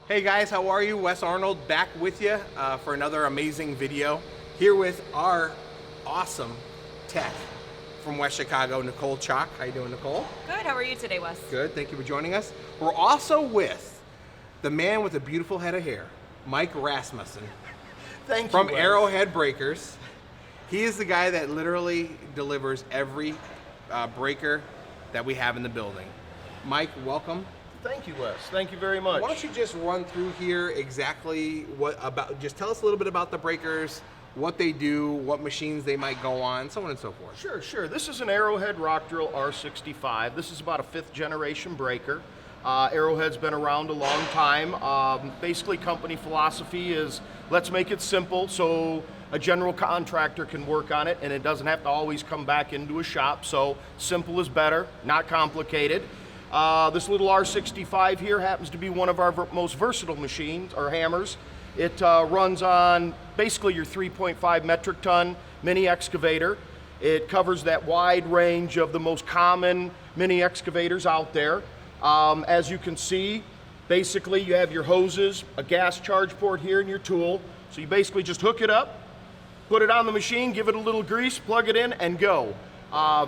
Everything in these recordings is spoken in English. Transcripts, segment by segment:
Hey guys, how are you? Wes Arnold back with you for another amazing video. Here with our awesome tech from West Chicago, Nicole Chalk. How you doing, Nicole? Good, how are you today, Wes? Good, thank you for joining us. We're also with the man with a beautiful head of hair, Mike Rasmussen. Thank you, From Wes. Arrowhead Breakers. He is the guy that literally delivers every breaker that we have in the building. Mike, welcome. Thank you, Wes. Thank you very much. Why don't you just run through here exactly just tell us a little bit about the breakers, what they do, what machines they might go on, so on and so forth. Sure. This is an Arrowhead rock drill R65. This is about a 5th generation breaker. Arrowhead's been around a long time. Basically, company philosophy is let's make it simple so a general contractor can work on it and it doesn't have to always come back into a shop. So simple is better, not complicated. This little R65 here happens to be one of our most versatile machines, or hammers. It runs on basically your 3.5 metric ton mini excavator. It covers that wide range of the most common mini excavators out there. As you can see, basically you have your hoses, a gas charge port here, and your tool. So you basically just hook it up, put it on the machine, give it a little grease, plug it in, and go.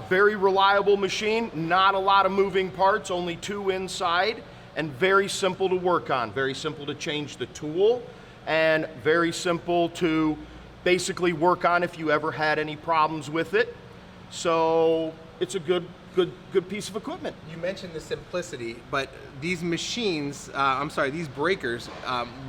Very reliable machine, not a lot of moving parts, only 2 inside, and very simple to work on. Very simple to change the tool, and very simple to basically work on if you ever had any problems with it. So it's a good piece of equipment. You mentioned the simplicity, but these machines, these breakers,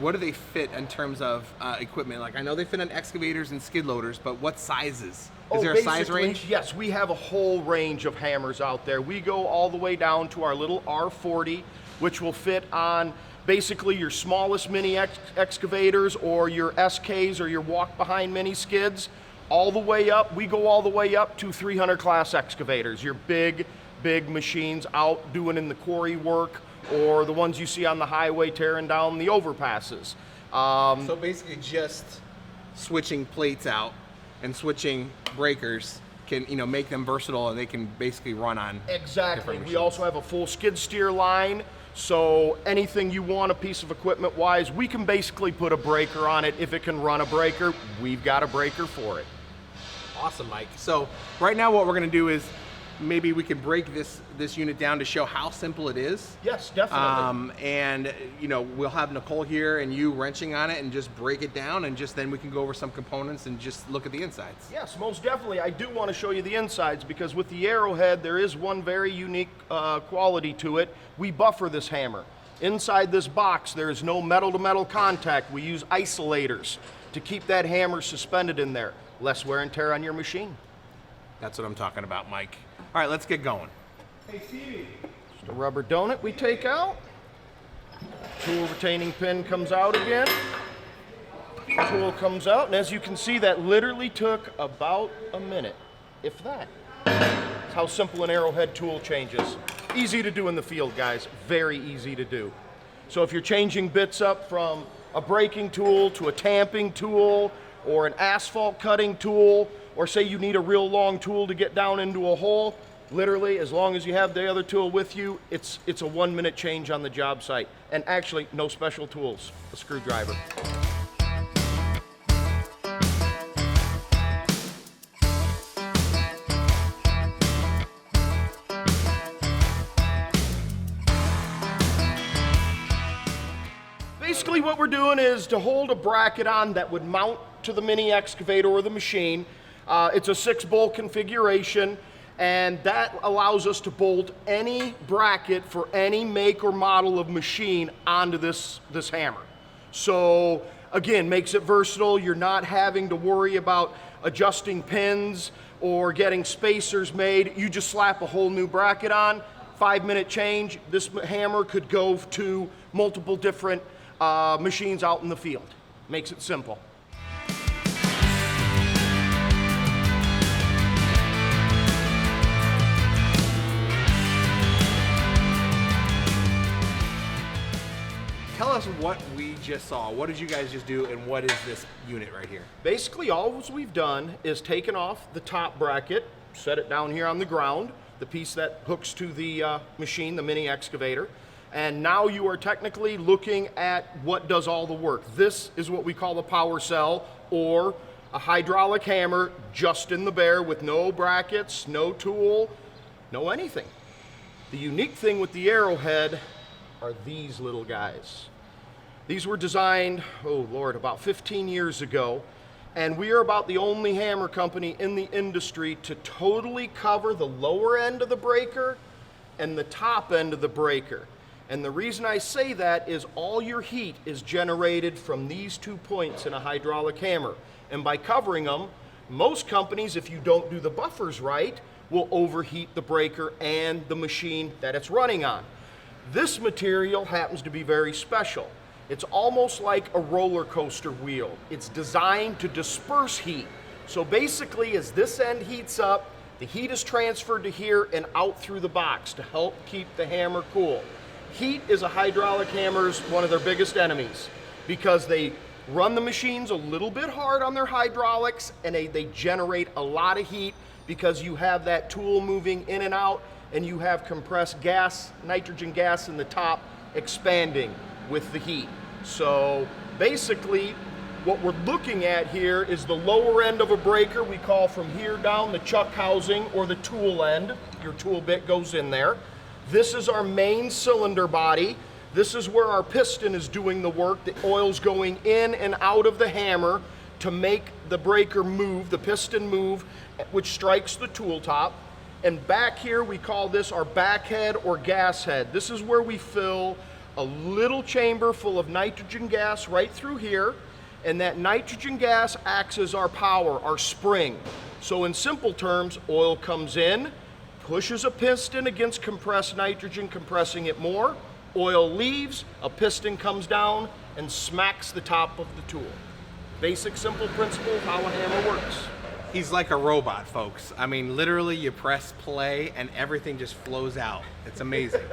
what do they fit in terms of equipment? Like, I know they fit on excavators and skid loaders, but what sizes? Is there a size range? Yes, we have a whole range of hammers out there. We go all the way down to our little R40, which will fit on basically your smallest mini excavators or your SKs or your walk-behind mini skids. All the way up, we go all the way up to 300 class excavators, your big machines out doing in the quarry work, or the ones you see on the highway tearing down the overpasses. So basically just switching plates out and switching breakers can make them versatile, and they can basically run on Exactly. different We also have a full skid steer line, so anything you want a piece of equipment wise, we can basically put a breaker on it. If it can run a breaker, we've got a breaker for it. Awesome, Mike. So right now what we're going to do is maybe we could break this unit down to show how simple it is. Yes, definitely. And we'll have Nicole here and you wrenching on it and just break it down, and just then we can go over some components and just look at the insides. Yes, most definitely. I do want to show you the insides, because with the Arrowhead there is one very unique quality to it. We buffer this hammer. Inside this box there is no metal to metal contact. We use isolators to keep that hammer suspended in there. Less wear and tear on your machine. That's what I'm talking about, Mike. All right, let's get going. Hey, Stevie. Just a rubber donut we take out. Tool retaining pin comes out again. Tool comes out, and as you can see, that literally took about a minute, if that. That's how simple an Arrowhead tool changes. Easy to do in the field, guys. Very easy to do. So if you're changing bits up from a braking tool to a tamping tool, or an asphalt cutting tool, or say you need a real long tool to get down into a hole, literally, as long as you have the other tool with you, it's a 1-minute change on the job site. And actually, no special tools, a screwdriver. Basically what we're doing is to hold a bracket on that would mount to the mini excavator or the machine. It's a 6-bolt configuration, and that allows us to bolt any bracket for any make or model of machine onto this hammer. So again, makes it versatile. You're not having to worry about adjusting pins or getting spacers made. You just slap a whole new bracket on, 5-minute change. This hammer could go to multiple different machines out in the field. Makes it simple. Tell us what we just saw. What did you guys just do, and what is this unit right here? Basically, all we've done is taken off the top bracket, set it down here on the ground, the piece that hooks to the machine, the mini excavator, And now you are technically looking at what does all the work. This is what we call a power cell, or a hydraulic hammer just in the bare with no brackets, no tool, no anything. The unique thing with the Arrowhead are these little guys. These were designed, oh Lord, about 15 years ago, and we are about the only hammer company in the industry to totally cover the lower end of the breaker and the top end of the breaker. And the reason I say that is all your heat is generated from these 2 points in a hydraulic hammer. And by covering them, most companies, if you don't do the buffers right, will overheat the breaker and the machine that it's running on. This material happens to be very special. It's almost like a roller coaster wheel. It's designed to disperse heat. So basically, as this end heats up, the heat is transferred to here and out through the box to help keep the hammer cool. Heat is a hydraulic hammer's one of their biggest enemies because they run the machines a little bit hard on their hydraulics, and they generate a lot of heat because you have that tool moving in and out, and you have compressed gas, nitrogen gas in the top expanding with the heat. So basically what we're looking at here is the lower end of a breaker. We call from here down the chuck housing or the tool end. Your tool bit goes in there. This is our main cylinder body. This is where our piston is doing the work. The oil's going in and out of the hammer to make the breaker move, the piston move, which strikes the tool top. And back here we call this our back head or gas head. This is where we fill a little chamber full of nitrogen gas right through here, and that nitrogen gas acts as our power, our spring. So in simple terms, oil comes in, pushes a piston against compressed nitrogen, compressing it more. Oil leaves, a piston comes down and smacks the top of the tool. Basic, simple principle of how a hammer works. He's like a robot, folks. I mean, literally you press play and everything just flows out. It's amazing.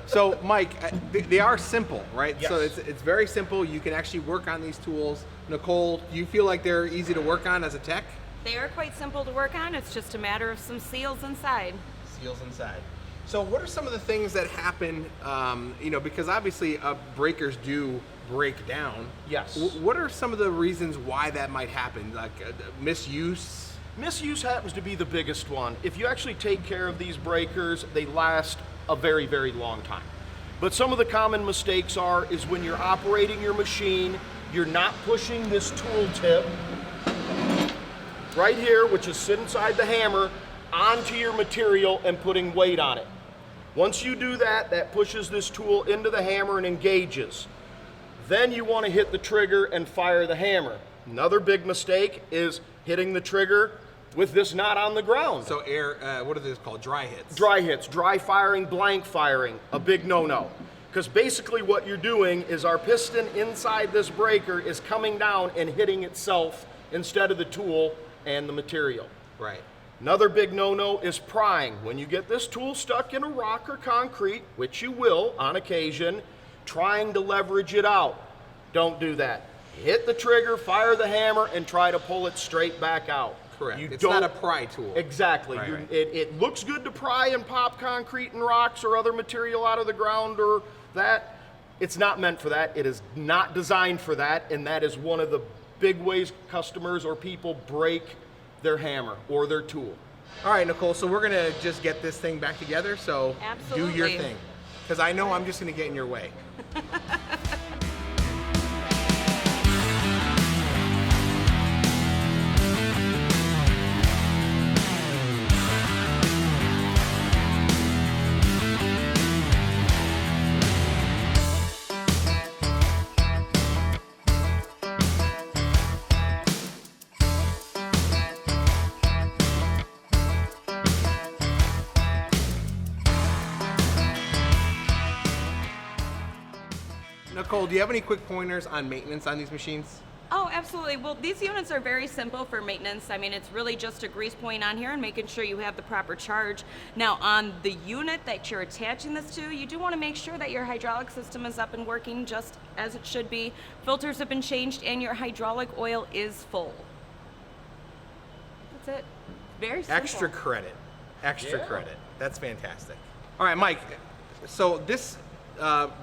So Mike, they are simple, right? Yes. So it's very simple. You can actually work on these tools. Nicole, do you feel like they're easy to work on as a tech? They are quite simple to work on. It's just a matter of some seals inside. Seals inside. So what are some of the things that happen, because obviously breakers do break down. Yes. What are some of the reasons why that might happen? Like misuse? Misuse happens to be the biggest one. If you actually take care of these breakers, they last a very, very long time. But some of the common mistakes is when you're operating your machine, you're not pushing this tool tip right here, which is sit inside the hammer, onto your material and putting weight on it. Once you do that, that pushes this tool into the hammer and engages. Then you want to hit the trigger and fire the hammer. Another big mistake is hitting the trigger with this not on the ground. So what are these called? Dry hits? Dry hits, dry firing, blank firing, a big no-no. Because basically what you're doing is our piston inside this breaker is coming down and hitting itself instead of the tool and the material. Right. Another big no-no is prying. When you get this tool stuck in a rock or concrete, which you will on occasion, trying to leverage it out. Don't do that. Hit the trigger, fire the hammer, and try to pull it straight back out. Correct. It's not a pry tool. Exactly. Right. It looks good to pry and pop concrete and rocks or other material out of the ground or that. It's not meant for that. It is not designed for that, and that is one of the big ways customers or people break their hammer or their tool. All right, Nicole, so we're gonna just get this thing back together, so Absolutely. do your thing. Because I know I'm just gonna get in your way. Nicole, do you have any quick pointers on maintenance on these machines? Oh, absolutely. Well, these units are very simple for maintenance. I mean, it's really just a grease point on here and making sure you have the proper charge. Now, on the unit that you're attaching this to, you do want to make sure that your hydraulic system is up and working just as it should be. Filters have been changed and your hydraulic oil is full. That's it. Very simple. Extra credit. Extra Yeah. credit. That's fantastic. All right, Mike, so this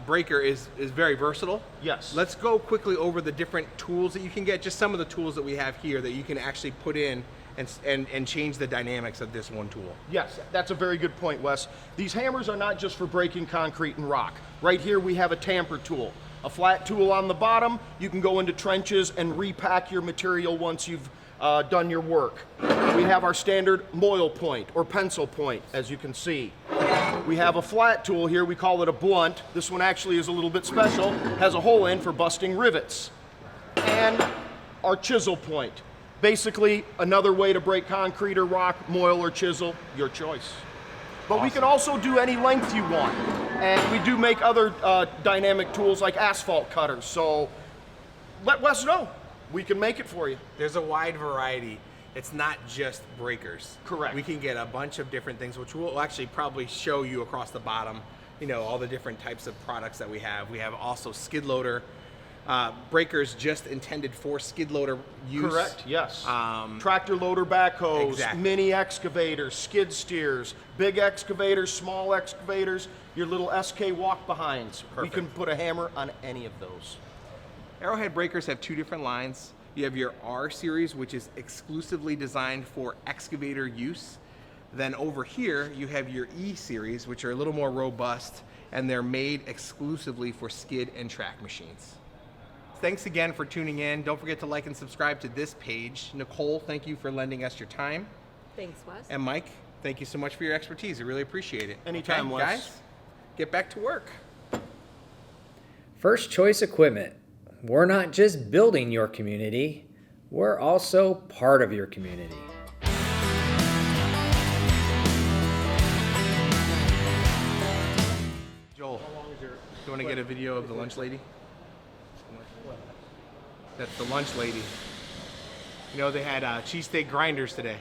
breaker is very versatile. Yes. Let's go quickly over the different tools that you can get, just some of the tools that we have here that you can actually put in and change the dynamics of this one tool. Yes, that's a very good point, Wes. These hammers are not just for breaking concrete and rock. Right here we have a tamper tool. A flat tool on the bottom, you can go into trenches and repack your material once you've done your work. We have our standard moil point or pencil point, as you can see. We have a flat tool here, we call it a blunt. This one actually is a little bit special, has a hole in for busting rivets. And our chisel point. Basically, another way to break concrete or rock, moil or chisel, your choice. But we can also do any length you want. And we do make other dynamic tools like asphalt cutters. So let Wes know. We can make it for you. There's a wide variety. It's not just breakers. Correct. We can get a bunch of different things, which we'll actually probably show you across the bottom, you know, all the different types of products that we have. We have also skid loader breakers just intended for skid loader use. Correct, yes. Tractor loader backhoes, Exactly. mini excavators, skid steers, big excavators, small excavators, your little SK walk behinds. We Perfect. can put a hammer on any of those. Arrowhead breakers have two different lines. You have your R series, which is exclusively designed for excavator use. Then over here, you have your E series, which are a little more robust, and they're made exclusively for skid and track machines. Thanks again for tuning in. Don't forget to like and subscribe to this page. Nicole, thank you for lending us your time. Thanks, Wes. And Mike, thank you so much for your expertise. I really appreciate it. Anytime, okay, Wes. guys, get back to work. First Choice Equipment. We're not just building your community, we're also part of your community. Joel, do you want to get a video of the lunch lady? That's the lunch lady. You know, they had cheesesteak grinders today.